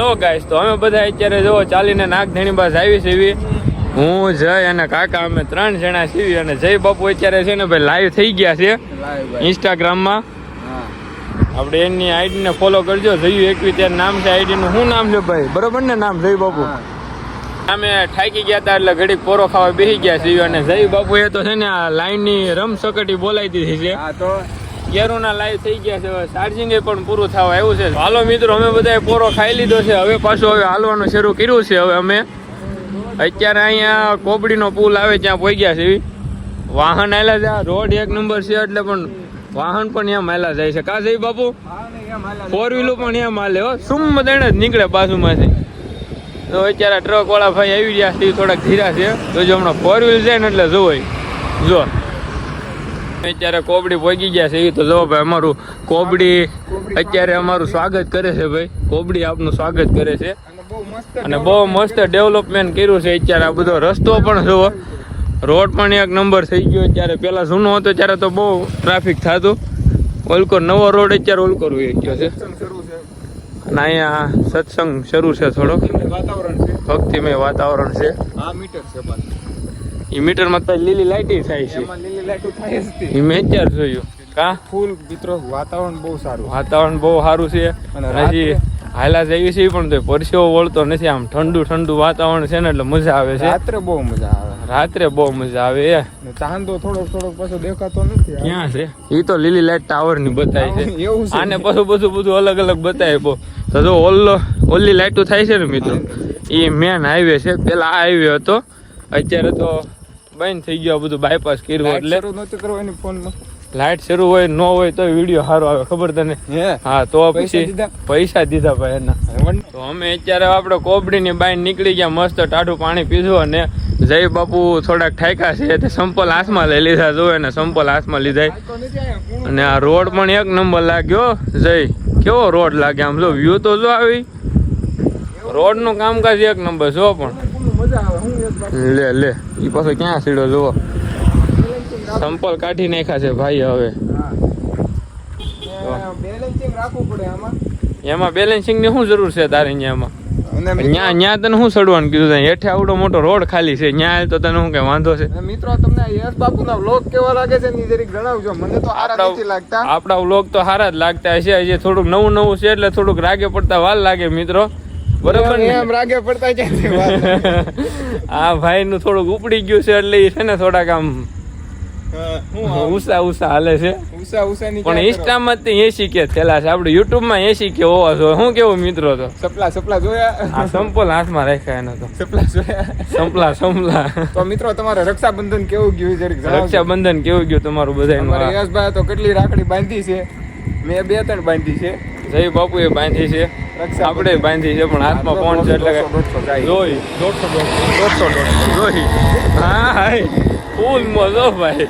Hello guys, તો અમે બધા અત્યારે જો ચાલીને નાગધણી બાસ આવી સીવી. હું જય અને કાકા અમે 3 જણા સીવી અને જય બાપુ અત્યારે છે ને ભાઈ લાઈવ થઈ ગયા છે ઇન્સ્ટાગ્રામમાં. આપણે એની આઈડી ને ફોલો કરજો. જયું એકવી ત્યારે નામ છે આઈડી નું. શું નામ છે ભાઈ? બરોબર ને નામ? જય બાપુ. અમે થાકી ગયા હતા એટલે ઘડીક પોરો ખાવા બેસી ગયા છીએ અને જય બાપુ એ તો છે ને આ લાઈન ની રમસકટી બોલાવી દીધી છે. કેરોના લાઈવ થઈ ગયા છે. ચાર્જિંગ પણ પૂરું થવા આવ્યું છે. હાલો મિત્રો, અમે બધાએ પોરો ખાઈ લીધો છે. હવે પાછું હાલવાનું શરૂ કર્યું છે. હવે અમે અત્યારે અહીંયા કોબડીનો પુલ આવે ત્યાં પહોંચ્યા છે. વાહન આવેલા છે. રોડ 1 નંબર છે એટલે પણ વાહન પણ અહીંયા માયલા જાય છે. કા જઈ બાપુ? 4 વ્હીલો પણ અહીંયા માલે હો. સુમ દઈને જ નીકળે બાજુમાંથી. તો અત્યારે ટ્રક વાળા ભાઈ આવી ગયા છે. થોડાક ધીરા છે. તો જો હમણાં 4 વ્હીલ જાય ને એટલે જોવાય. જો અત્યારે કોબડી પહોંચી ગયા છે. એ તો જો ભાઈ અમારું કોબડી અત્યારે અમારું સ્વાગત કરે છે. ભાઈ કોબડી આપનું સ્વાગત કરે છે અને બહુ મસ્ત ડેવલપમેન્ટ કર્યું છે. અત્યારે આ બધો રસ્તો પણ જુઓ, રોડ પણ 1 નંબર થઈ ગયો. અત્યારે પેલા જૂનો હતો ત્યારે તો બહુ ટ્રાફિક થતું. ઓલકો નવો રોડ અત્યારે ઓલકોર વહી ગયો છે અને અહીંયા સત્સંગ શરૂ છે. થોડોક ભક્તિમય વાતાવરણ છે. એ મીટરમાં તો લીલી લાઈટ થાય છે. એ મેં અત્યારે જોયું. કા ફૂલ મિત્રો વાતાવરણ બહુ સારું. વાતાવરણ બહુ સારું છે. હજી હાલા જેવી છે પણ તો પરસેવો વળતો નથી. આમ ઠંડુ ઠંડુ વાતાવરણ છે ને એટલે મજા આવે છે. રાત્રે બહુ મજા આવે. રાત્રે બહુ મજા આવે. ચાંદો થોડોક પાછો દેખાતો નથી. ક્યાં છે? એ તો લીલી લાઈટ ટાવર ની બતાય છે. આને પાછું બધું અલગ અલગ બતાય. તો જો ઓલી લાઈટો થાય છે ને મિત્રો, એ મેન હાઈવે છે. પેલા આ હાઈવે હતો, અત્યારે તો બંધ થઈ ગયો. બધું બાયપાસ કર્યું એટલે ફોનમાં લાઈટ શરૂ હોય ન હોય તો વિડીયો સારો આવે. ખબર તને? હા, તો પછી પૈસા દીધા ભાઈ એના. તો અમે અત્યારે આપણે કોબડી ની બાઈ નીકળી ગયા. મસ્ત ટાઢું પાણી પીધું અને જય બાપુ થોડાક ઠાયકા છે તે સંપલ હાથમાં લઈ લીધા. જોવે ને સંપલ હાથમાં લીધા. અને આ રોડ પણ 1 નંબર લાગ્યો. જય કેવો રોડ લાગે આમ જો. વ્યૂ તો જો આવી રોડ નું કામકાજ 1 નંબર જો. પણ લે એ પાછો ક્યાં સીડો જુઓ. સંપલ કાઢી નાખ્યા છે ભાઈ. હવે એમાં બેલેન્સિંગ ની શું જરૂર છે તારે? ન્યા તને શું ચડવાનું કીધું? હેઠે આવડો મોટો રોડ ખાલી છે. ન્યા તો તને શું કઈ વાંધો છે? મિત્રો તમને યશ બાપુના વ્લોગ કેવા લાગે છે ને જરીક જણાવજો. મને તો સારા નથી લાગતા. આપણા વ્લોગ તો સારા જ લાગતા હશે. હજી થોડુંક નવું છે એટલે થોડુંક રાગે પડતા વાર લાગે મિત્રો. બરોબર ને? એમ રાગે પડતા ક્યાંથી વાર? આ ભાઈ નું થોડુંક ઉપડી ગયું છે એટલે એ છે ને થોડાક આમ ઉષા હાલે છે. પણ ઇન્સ્ટામાં 80 કે થયેલા છે. આપણે યુટ્યુબ માં 80 કે હોવા જોઈએ. શું કેવું મિત્રો? તો સપલા જોયા? આ સંપલ હાથમાં રાખ્યા એનો તો સંપલા. તો મિત્રો તમારે રક્ષાબંધન કેવું ગયું? રક્ષાબંધન કેવું ગયું તમારું બધાનું? યશભાઈ તો કેટલી રાખડી બાંધી છે? મેં 2-3 બાંધી છે. જય બાપુ એ બાંધી છે. આપણે બાંધી છે પણ હાથમાં ફોન છે એટલે જોઈ 150 હા ફૂલ મજો ભાઈ.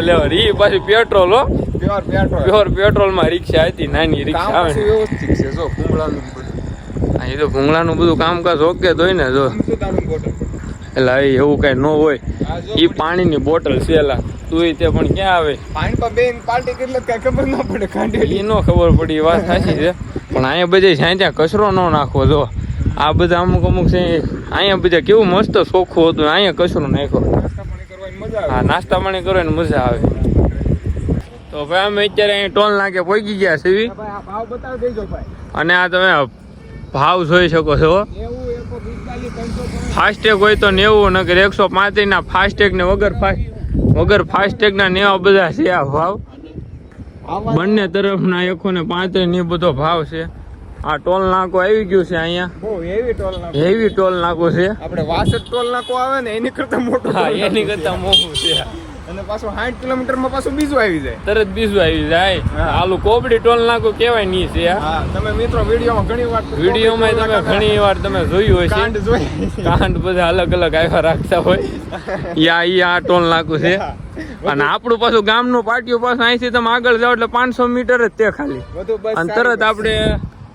લેવર ઈ પાછી પેટ્રોલ હો. પ્યોર પેટ્રોલ માં રિક્ષા હતી. નાની રિક્ષા આવે. એ તો ભૂંગળાનું બધું કામકાજ ઓકે તો ને જો. એટલે એવું કઈ ન હોય. ઈ પાણીની બોટલ છે. તું તે પણ ક્યાં આવે? ખબર ન પડે. કાંડેલી નો ખબર પડી. વાત સાચી છે. પણ અહીંયા બધે જ્યાં ત્યાં કચરો ન નાખવો. જો આ બધા અમુક છે. અહીંયા બધા કેવું મસ્ત ચોખ્ખું હતું. અહીંયા કચરો નાખ્યો. હા, નાસ્તા પાણી કરવાની મજા આવે. તો ભાઈ અમે અત્યારે અહીં ટોલ નાકે પહોંચી ગયા છીએ અને આ તમે ભાવ જોઈ શકો છો. ફાસ્ટેગ હોય તો 90, નગર 135 ના ફાસ્ટેગ ને વગર ફાસ્ટેગ ના 90 બધા છે આ ભાવ. બંને તરફના 135 ને બધો ભાવ છે. આ ટોલ નાકો આવી ગયું છે અહીંયા. બહુ હેવી ટોલ નાકો છે. આપણે વાસદ ટોલ નાકો આવે ને એની કરતા મોટું. હા, એની કરતા મોટું છે. અને પાછું 60 કિલોમીટરમાં પાછું બીજું આવી જાય. તરત બીજું આવી જાય. આલું કોબડી ટોલ નાકો કેવાય નહીં છે. તમે મિત્રો વિડીયોમાં ઘણી વાર તમે જોયું હોય છે. કાંડ બધા અલગ આવ્યા રાખતા હોય. આ ટોલ નાકું છે. અને આપણું પાછું ગામનું પાટિયું પાછું અહીંથી તમે આગળ જાઓ એટલે 500 મીટર જ તે ખાલી. અને તરત આપણે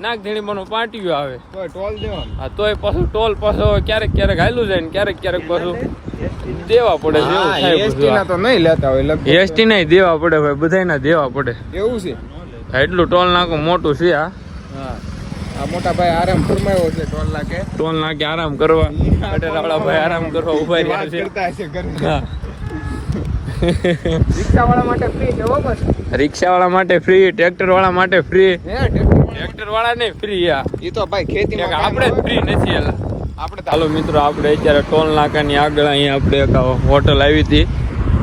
નાગધણી બનો પાટિયું આવે ટોલ દેવાનું. હા, તોય પાછું ટોલ પાછો ક્યારેક હાલું જાય ને ક્યારેક પાછું દેવા પડે. એસટી ના તો નહીં લેતા હોય. એસટી ના દેવા પડે ભાઈ. બધાના દેવા પડે. એવું છે. એટલું ટોલ નાકું મોટું છે આ. હા આ મોટા ભાઈ આરામ ફરમાયો છે ટોલ નાકે. ટોલ નાકે આરામ કરવા કટેરાવાળા ભાઈ આરામ કરવા ઉભા રહ્યા છે. કરતા હશે ઘરે. હા રિક્ષાવાળા માટે ફ્રી છે હો બસ. રિક્ષાવાળા માટે ફ્રી, ટ્રેક્ટરવાળા માટે ફ્રી. હે ટ્રેક્ટરવાળા નહીં ફ્રી. આ ઈ તો ભાઈ ખેતીમાં આપણે જ ફ્રી નથી એલા. આપણે ચાલો મિત્રો, આપણે અત્યારે ટોલ નાકાની આગળ અહીંયા આપણે એક હોટલ આવી હતી.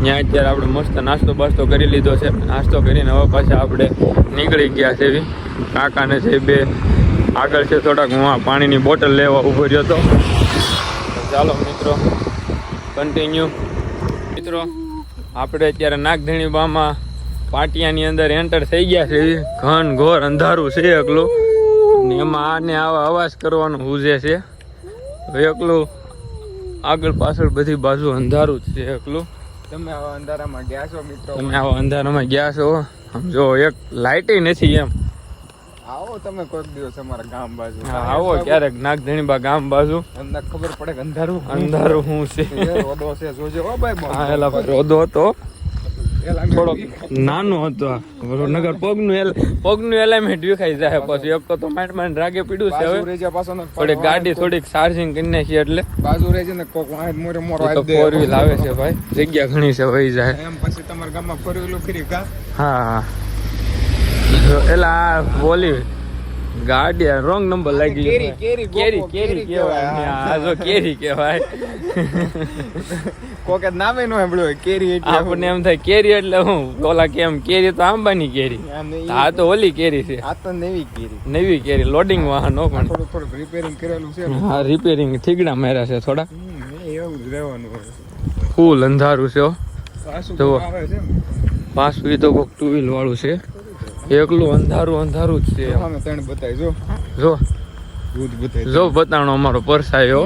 ત્યાં અત્યારે આપણે મસ્ત નાસ્તો બાસ્તો કરી લીધો છે. નાસ્તો કરીને હવે પાછા આપણે નીકળી ગયા છે. કાકાને છે બે આગળ છે થોડાક, હું આ પાણીની બોટલ લેવા ઊભો રહ્યો હતો. ચાલો મિત્રો કન્ટિન્યુ. મિત્રો આપણે અત્યારે નાગધણીબામાં પાટિયાની અંદર એન્ટર થઈ ગયા છે. ઘન ઘોર અંધારું છે એકલું, ને એમાં આને આવા અવાજ કરવાનો હુજે છે એકલું. આગળ પાછળ બધી બાજુ અંધારું જ છે એકલું. તમે આવા અંધારામાં ગયા છો મિત્રો? તમે આવા અંધારામાં ગયા છો? આમ જો એક લાઇટ નથી એમ. આવો તમે કોઈક દિવસ અમારા ગામ બાજુ. હા આવો ક્યારેક નાગધણીબા ગામ બાજુ. તમને ખબર પડે કે અંધારું અંધારું શું છે. રોદો છે જોજો હો ભાઈ. હા એલા ભાઈ રોદો હતો, થોડોક નાનો હતો. નગર પગનું એલાઇમેન્ટ વિખાઈ જાય. પછી એક તો માંડ માંડ રાગે પીડ્યું છે. હવે થોડીક ગાડી થોડીક ચાર્જિંગ કરી નાખી એટલે બાજુ રહે છે ને કોક વાહન મોરે મોરો તો ફોર વ્હીલ આવે છે ભાઈ. જગ્યા ઘણી છે, વહી જાય. એમ પછી તમારા ગામમાં ફોર વ્હીલ ફરી કા? હા એલા બોલી ગાડી રોંગ નંબર લાગી. કેરી કહેવાય. આ જો કેરી કહેવાય. કોક નામે નો સાંભળ્યો કેરી. આપણને એમ થાય કેરી એટલે હું ઓલા કેમ કેરી તો આંબાની કેરી. આ તો ઓલી કેરી છે. આ તો નવી કેરી લોડિંગ વાહનો પણ થોડું રિપેરિંગ કરેલું છે. હા રિપેરિંગ થીગડા માર્યા છે થોડા. એવું જ રહેવાનું. ફૂલ અંધારું છે. જુઓ પાછું તો કોક ટુ વ્હીલ વાળું છે. એકલું અંધારું જ છે. ત્રણ બતાવી જો જો ભૂત બતાવી જો બતાણો અમારો પરસાયો.